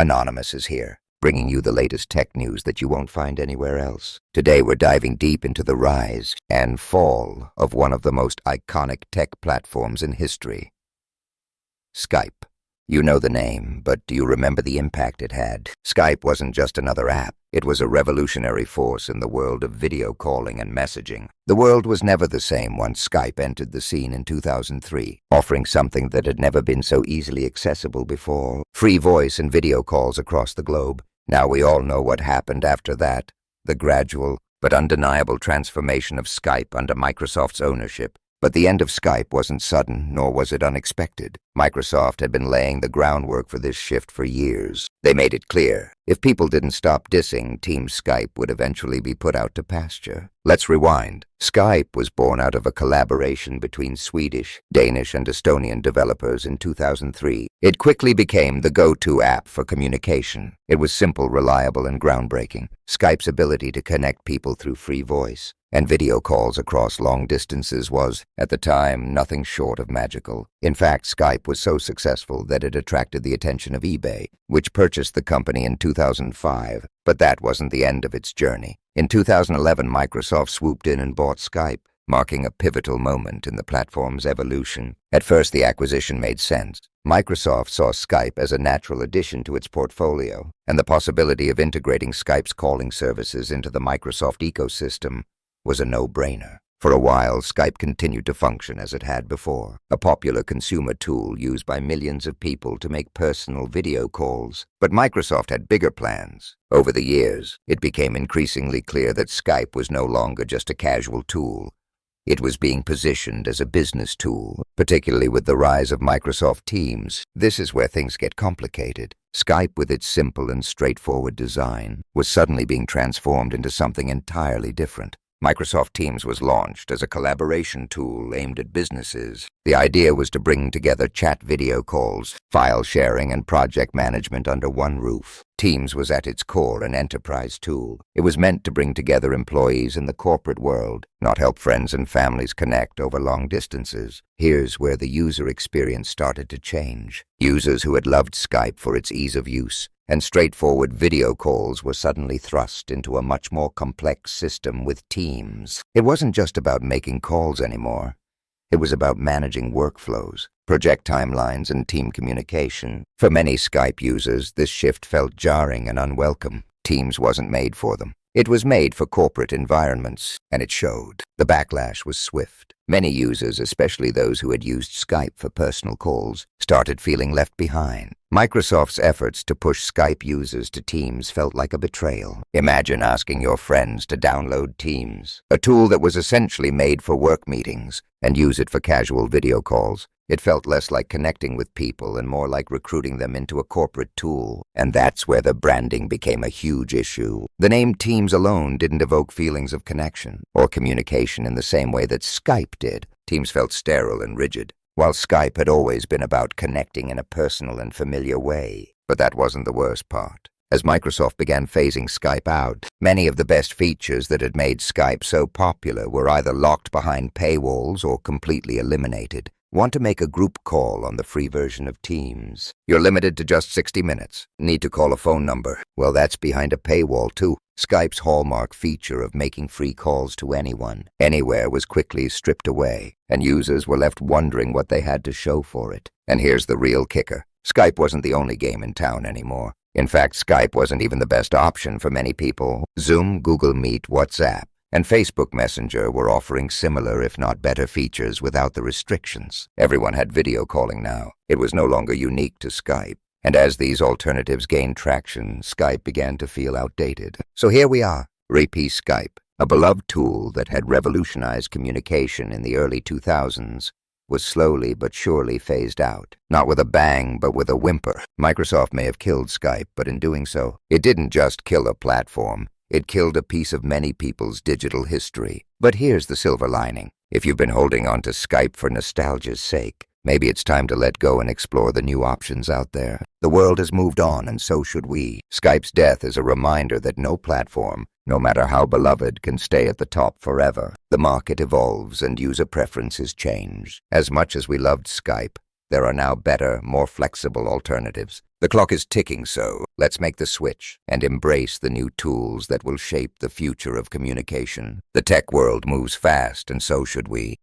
Anonymous is here, bringing you the latest tech news that you won't find anywhere else. Today we're diving deep into the rise and fall of one of the most iconic tech platforms in history. Skype. You know the name, but do you remember the impact it had? Skype wasn't just another app. It was a revolutionary force in the world of video calling and messaging. The world was never the same once Skype entered the scene in 2003, offering something that had never been so easily accessible before: free voice and video calls across the globe. Now we all know what happened after that: the gradual but undeniable transformation of Skype under Microsoft's ownership. But the end of Skype wasn't sudden, nor was it unexpected. Microsoft had been laying the groundwork for this shift for years. They made it clear, if people didn't stop dissing, Team Skype would eventually be put out to pasture. Let's rewind. Skype was born out of a collaboration between Swedish, Danish, and Estonian developers in 2003. It quickly became the go-to app for communication. It was simple, reliable, and groundbreaking. Skype's ability to connect people through free voice and video calls across long distances was, at the time, nothing short of magical. In fact, Skype was so successful that it attracted the attention of eBay, which purchased the company in 2005. But that wasn't the end of its journey. In 2011, Microsoft swooped in and bought Skype, marking a pivotal moment in the platform's evolution. At first, the acquisition made sense. Microsoft saw Skype as a natural addition to its portfolio, and the possibility of integrating Skype's calling services into the Microsoft ecosystem was a no-brainer. For a while, Skype continued to function as it had before, a popular consumer tool used by millions of people to make personal video calls. But Microsoft had bigger plans. Over the years, it became increasingly clear that Skype was no longer just a casual tool. It was being positioned as a business tool, particularly with the rise of Microsoft Teams. This is where things get complicated. Skype, with its simple and straightforward design, was suddenly being transformed into something entirely different. Microsoft Teams was launched as a collaboration tool aimed at businesses. The idea was to bring together chat video calls, file sharing, and project management under one roof. Teams was at its core an enterprise tool. It was meant to bring together employees in the corporate world, not help friends and families connect over long distances. Here's where the user experience started to change. Users who had loved Skype for its ease of use and straightforward video calls were suddenly thrust into a much more complex system with Teams. It wasn't just about making calls anymore. It was about managing workflows, project timelines, and team communication. For many Skype users, this shift felt jarring and unwelcome. Teams wasn't made for them. It was made for corporate environments, and it showed. The backlash was swift. Many users, especially those who had used Skype for personal calls, started feeling left behind. Microsoft's efforts to push Skype users to Teams felt like a betrayal. Imagine asking your friends to download Teams, a tool that was essentially made for work meetings, and use it for casual video calls. It felt less like connecting with people and more like recruiting them into a corporate tool. And that's where the branding became a huge issue. The name Teams alone didn't evoke feelings of connection or communication in the same way that Skype did. Teams felt sterile and rigid, while Skype had always been about connecting in a personal and familiar way. But that wasn't the worst part. As Microsoft began phasing Skype out, many of the best features that had made Skype so popular were either locked behind paywalls or completely eliminated. Want to make a group call on the free version of Teams? You're limited to just 60 minutes. Need to call a phone number? Well, that's behind a paywall too. Skype's hallmark feature of making free calls to anyone, anywhere was quickly stripped away, and users were left wondering what they had to show for it. And here's the real kicker. Skype wasn't the only game in town anymore. In fact, Skype wasn't even the best option for many people. Zoom, Google Meet, WhatsApp, and Facebook Messenger were offering similar, if not better, features without the restrictions. Everyone had video calling now. It was no longer unique to Skype. And as these alternatives gained traction, Skype began to feel outdated. So here we are, repeat Skype, a beloved tool that had revolutionized communication in the early 2000s, was slowly but surely phased out. Not with a bang, but with a whimper. Microsoft may have killed Skype, but in doing so, it didn't just kill a platform. It killed a piece of many people's digital history. But here's the silver lining. If you've been holding on to Skype for nostalgia's sake, maybe it's time to let go and explore the new options out there. The world has moved on, and so should we. Skype's death is a reminder that no platform, no matter how beloved, can stay at the top forever. The market evolves and user preferences change. As much as we loved Skype, There are now better, more flexible alternatives. The clock is ticking, so let's make the switch and embrace the new tools that will shape the future of communication. The tech world moves fast, and so should we.